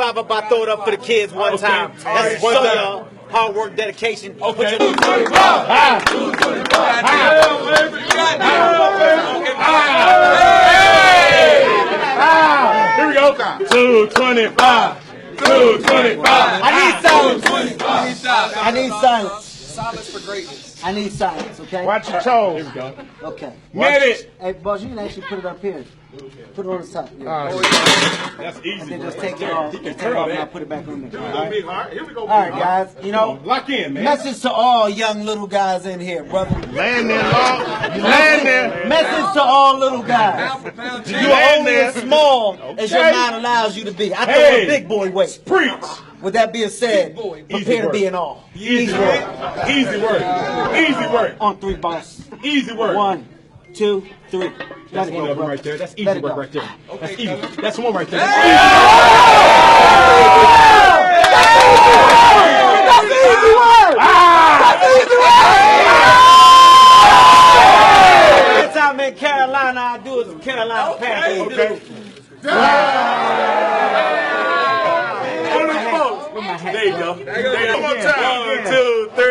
25, I'm about to throw it up for the kids one time. That's to show y'all hard work, dedication. Okay. 225. Here we go. 225. 225. I need silence. I need silence. Silence for greatness. I need silence, okay? Watch your toes. Here we go. Okay. Get it. Hey, boss, you can actually put it up here. Put it on the top. Yeah. That's easy. And then just take it off. Take it off and I'll put it back on there. All right, Big Hart. Here we go. all right guys. You know, Lock in, man. message to all young little guys in here, brother. Land there, Lord. Land there. Message to all little guys. You are only as small as your Okay. mind allows you to be. I throw Hey. a big boy weight. Preach. With that being said, prepare to work. be in awe. Easy work. Easy work. Easy work. On 3, boss. Easy work. 1, 2, 3. That's Let it one go, of them bro. right there. That's easy Let it work go. right there. That's easy. That's one right there. That's easy work! That's easy work! Every time in Carolina, I do is Carolina Panthers. Okay. There you go. There you go. One more time. 1, 2, 3.